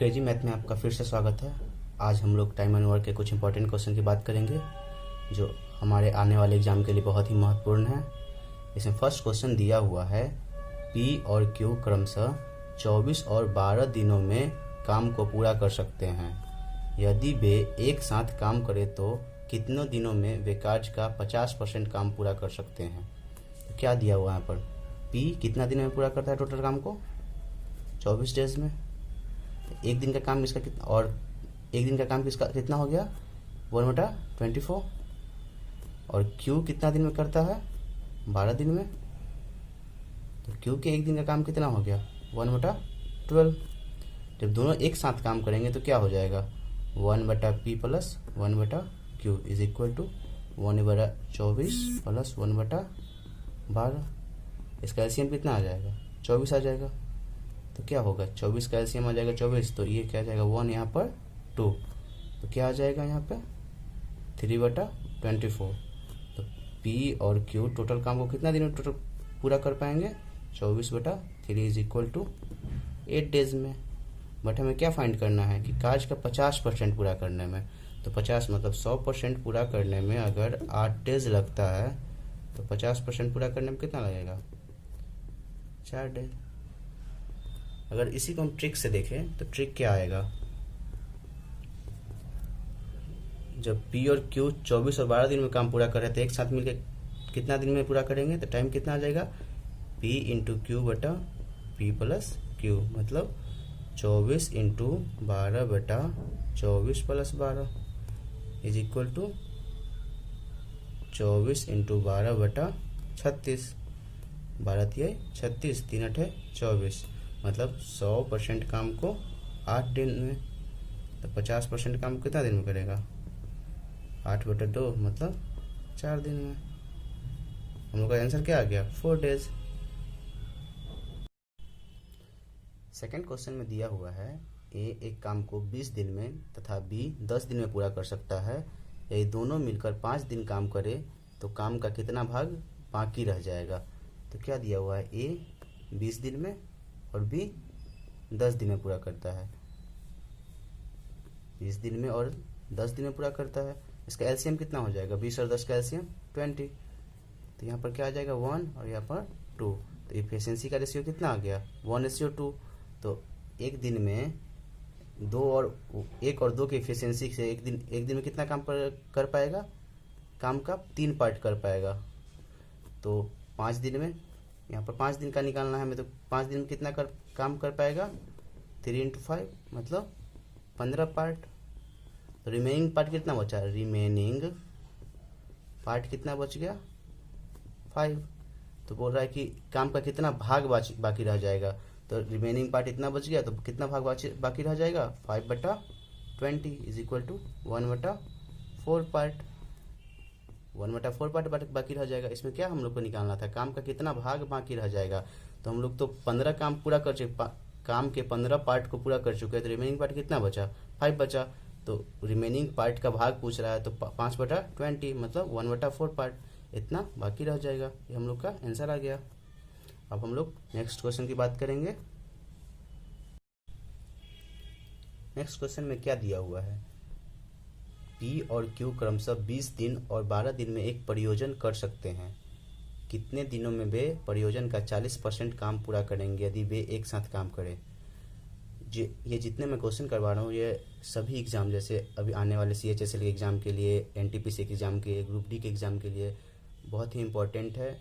Crazy math में आपका फिर से स्वागत है। आज हम लोग टाइम एंड वर्क के कुछ इंपॉर्टेंट क्वेश्चन की बात करेंगे जो हमारे आने वाले एग्जाम के लिए बहुत ही महत्वपूर्ण है। इसमें फर्स्ट क्वेश्चन दिया हुआ है, पी और क्यू क्रमशः 24 और 12 दिनों में काम को पूरा कर सकते हैं। यदि वे एक साथ काम करें तो कितनों दिनों में वे कार्य का 50% काम पूरा कर सकते हैं। तो क्या दिया हुआ है यहाँ पर, पी कितना दिन में पूरा करता है टोटल काम को, 24 डेज में। एक दिन का काम इसका कितना, और एक दिन का काम किसका कितना हो गया, 1/24। और क्यू कितना दिन में करता है, 12 दिन में। तो क्यू के एक दिन का काम कितना हो गया, 1/12। जब दोनों एक साथ काम करेंगे तो क्या हो जाएगा, 1/p plus 1/q is equal to 1/24 plus 1/12। इसका एलसीएम कितना आ जाएगा, 24 आ जाएगा। तो क्या होगा, 24 का एलसीएम आ जाएगा 24, तो ये क्या आ जाएगा 1 यहाँ पर 2, तो क्या आ जाएगा यहाँ पे 3/24। तो P और Q टोटल काम को कितना दिन में टोटल पूरा कर पाएंगे, 24/3 इज इक्वल टू 8 डेज में। बट हमें क्या फाइंड करना है कि कार्य का 50% पूरा करने में, तो 50 मतलब 100% पूरा करने में अगर 8 डेज लगता है तो 50% पूरा करने में कितना लगेगा, 4 डेज। अगर इसी को हम ट्रिक से देखें तो ट्रिक क्या आएगा, जब P और Q 24 और 12 दिन में काम पूरा कर रहे थे, एक साथ मिलकर कितना दिन में पूरा करेंगे, तो टाइम कितना आ जाएगा, P इंटू क्यू बटा P प्लस क्यू, मतलब 24 इंटू 12 बटा 24 plus 12 is equal to 24 into 12 बटा 36, 12 तिया 36, 3 8 24, मतलब 100% काम को 8 दिन में। तो 50% काम कितना दिन में करेगा, 8/2 मतलब 4 दिन में। हम लोग का आंसर क्या आ गया, 4 डेज। सेकेंड क्वेश्चन में दिया हुआ है, ए एक काम को 20 दिन में तथा बी 10 दिन में पूरा कर सकता है। यदि दोनों मिलकर 5 दिन काम करे तो काम का कितना भाग बाकी रह जाएगा। तो क्या दिया हुआ है, ए 20 दिन में और बी 10 दिन में पूरा करता है, 20 दिन में और 10 दिन में पूरा करता है। इसका एलसीएम कितना हो जाएगा, 20 और 10 का एलसीएम 20। तो यहाँ पर क्या आ जाएगा 1 और यहाँ पर 2। तो इफिशिएंसी का रेशियो कितना आ गया, 1:2। तो एक दिन में 1 और 2 की इफिशिएंसी से एक दिन में कितना काम कर पाएगा, काम का 3 पार्ट कर पाएगा। तो 5 दिन में, यहाँ पर 5 दिन का निकालना है हमें, तो 5 दिन में कितना काम कर पाएगा, 3 × 5 मतलब 15 पार्ट। तो रिमेनिंग पार्ट कितना बचा, रिमेनिंग पार्ट कितना बच गया, 5। तो बोल रहा है कि काम का कितना भाग बाकी रह जाएगा। तो रिमेनिंग पार्ट इतना बच गया, तो कितना भाग बाकी रह जाएगा, 5/20 is equal to 1/4 part. 1/4 part बाकी रह जाएगा। इसमें क्या हम लोग को निकालना था, काम का कितना भाग बाकी रह जाएगा। तो हम लोग तो 15 काम पूरा कर चुके, काम के 15 पार्ट को पूरा कर चुके हैं। तो रिमेनिंग पार्ट कितना बचा, 5 बचा। तो रिमेनिंग पार्ट का भाग पूछ रहा है, तो 5/20 मतलब 1/4 पार्ट इतना बाकी रह जाएगा। ये हम लोग का आंसर आ गया। अब हम लोग नेक्स्ट क्वेश्चन की बात करेंगे। नेक्स्ट क्वेश्चन में क्या दिया हुआ है, P और Q क्रमशः 20 दिन और 12 दिन में एक परियोजन कर सकते हैं। कितने दिनों में वे परियोजन का 40% काम पूरा करेंगे यदि वे एक साथ काम करें। ये जितने मैं क्वेश्चन करवा रहा हूँ ये सभी एग्जाम, जैसे अभी आने वाले CHSL के एग्जाम के लिए, NTPC के एग्जाम के, ग्रुप डी के एग्जाम के लिए बहुत ही इम्पोर्टेंट है।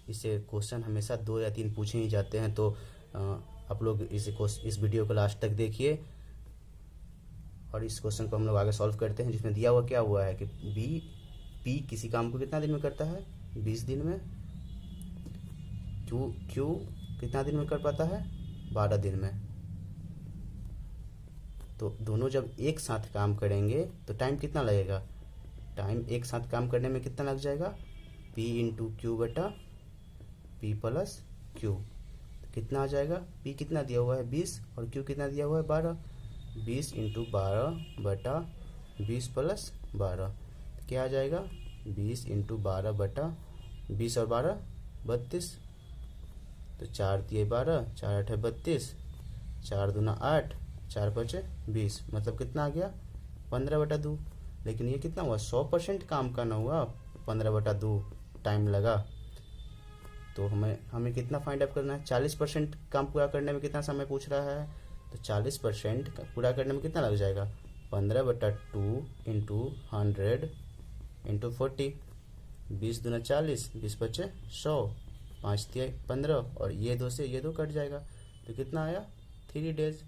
इससे क्वेश्चन हमेशा 2 या 3 पूछे ही जाते हैं। तो आप लोग इस वीडियो को लास्ट तक देखिए और इस क्वेश्चन को हम लोग आगे सॉल्व करते हैं। जिसमें दिया हुआ क्या हुआ है कि P किसी काम को कितना दिन में करता है, 20 दिन में। Q कितना दिन में कर पाता है, 12 दिन में। तो दोनों जब एक साथ काम करेंगे तो टाइम कितना लगेगा, टाइम एक साथ काम करने में कितना लग जाएगा, P इंटू क्यू बटा P प्लस क्यू। तो कितना आ जाएगा, P कितना दिया हुआ है 20 और Q कितना दिया हुआ है 12। 20 इंटू 12 बटा 20 प्लस 12, तो क्या आ जाएगा 20 इंटू 12 बटा 20 और 12 32। तो 4 दिए 12, 4 8 32, 4 दूना 8, 4 पचे 20, मतलब कितना आ गया 15/2। लेकिन ये कितना हुआ 100% काम का ना हुआ, 15/2 टाइम लगा। तो हमें कितना फाइंड आउट करना है, 40% काम पूरा करने में कितना समय पूछ रहा है, तो 40% पूरा करने में कितना लग जाएगा 15/2 इंटू 100 इंटू 40, 20 दूना 40, 20 बचे 100, 5 तिया 15, और ये 2 से ये 2 कट जाएगा, तो कितना आया 3 डेज।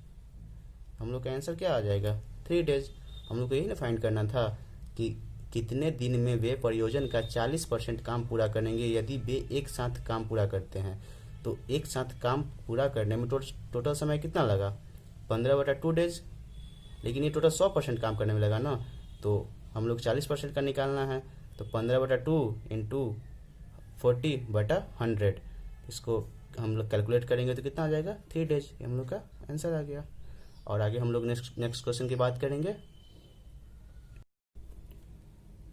हम लोग का आंसर क्या आ जाएगा 3 डेज। हम लोग को यही ना फाइंड करना था कि कितने दिन में वे परियोजन का 40% काम पूरा करेंगे यदि वे एक साथ काम पूरा करते हैं। तो एक साथ काम पूरा करने में टोटल समय कितना लगा 15/2 डेज, लेकिन ये टोटल 100% काम करने में लगा ना, तो हम लोग 40% का निकालना है। तो 15/2 इंटू 40/100, इसको हम लोग कैलकुलेट करेंगे तो कितना आ जाएगा 3 डेज। ये हम लोग का आंसर आ गया। और आगे हम लोग नेक्स्ट क्वेश्चन की बात करेंगे।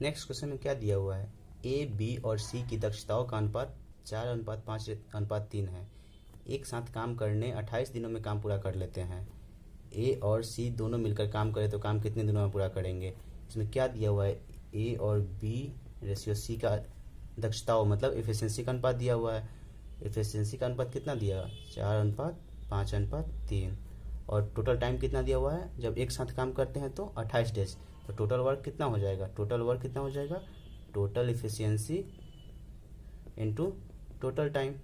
नेक्स्ट क्वेश्चन में क्या दिया हुआ है, ए बी और सी की दक्षताओं का अनुपात 4:5:3 है। एक साथ काम करने 28 दिनों में काम पूरा कर लेते हैं। ए और सी दोनों मिलकर काम करें तो काम कितने दिनों में पूरा करेंगे। इसमें क्या दिया हुआ है, ए और बी रेशियो सी का दक्षताओं मतलब एफिशिएंसी का अनुपात दिया हुआ है। एफिशिएंसी का अनुपात कितना दिया 4:5:3, और टोटल टाइम कितना दिया हुआ है, जब एक साथ काम करते हैं तो 28 डेज। तो टोटल वर्क कितना हो जाएगा, total efficiency into total time.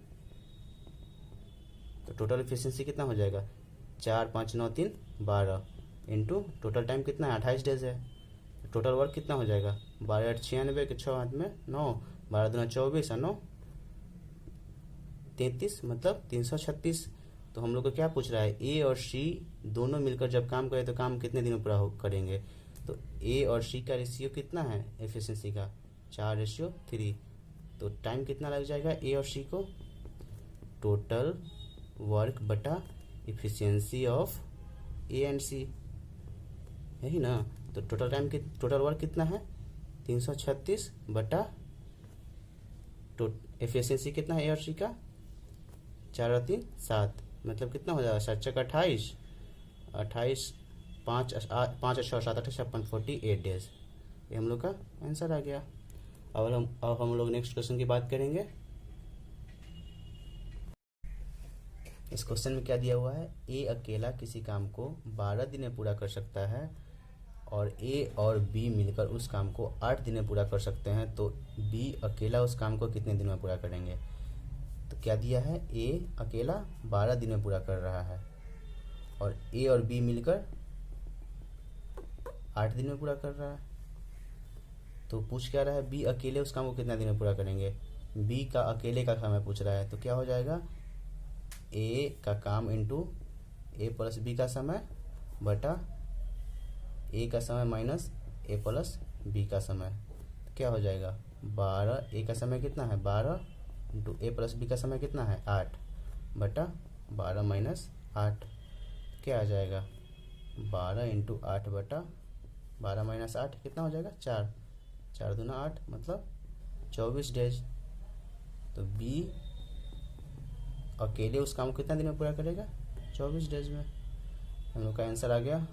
तो टोटल एफिशिएंसी कितना हो जाएगा 4 5 9 3 12 इंटू टोटल टाइम कितना है 28 डेज है। टोटल वर्क कितना हो जाएगा 12 8 96 के 6 हाथ में 9, 12 दूना 24 और 9 33, मतलब 336। तो हम लोग को क्या पूछ रहा है, ए और सी दोनों मिलकर जब काम करें तो काम कितने दिनों पूरा करेंगे। तो ए और सी का रेशियो कितना है एफिशिएंसी का 4:3, तो टाइम कितना लग जाएगा ए और सी को, टोटल वर्क बटा एफिशिएंसी ऑफ ए एंड सी, यही ना। तो टोटल वर्क कितना है 336 बटा एफिशिएंसी कितना है ए और सी का 4 और 3 7, मतलब कितना हो जाएगा 7 चक 28, 5 5 6 7 8 56 48 डेज। ये हम लोग का आंसर आ गया। अब हम लोग नेक्स्ट क्वेश्चन की बात करेंगे। इस क्वेश्चन में क्या दिया हुआ है, ए अकेला किसी काम को 12 दिन में पूरा कर सकता है और ए और बी मिलकर उस काम को 8 दिन में पूरा कर सकते हैं। तो बी अकेला उस काम को कितने दिन में पूरा करेंगे। तो क्या दिया है, ए अकेला 12 दिन में पूरा कर रहा है और ए और बी मिलकर 8 दिन में पूरा कर रहा है। तो पूछ क्या रहा है, बी अकेले उस काम को कितना दिन में पूरा करेंगे। बी का अकेले का समय पूछ रहा है, तो क्या हो जाएगा ए का काम इंटू ए प्लस बी का समय बटा ए का समय माइनस ए प्लस बी का समय। तो क्या हो जाएगा 12, ए का समय कितना है 12 इंटू ए प्लस बी का समय कितना है 8 बटा 12 माइनस 8, क्या आ जाएगा 12 इंटू 8 बटा 12 माइनस 8 कितना हो जाएगा 4, 4 दूना 8, मतलब 24 डेज। तो बी अकेले उस काम को कितना दिन में पूरा करेगा 24 डेज में। हम लोग का आंसर आ गया।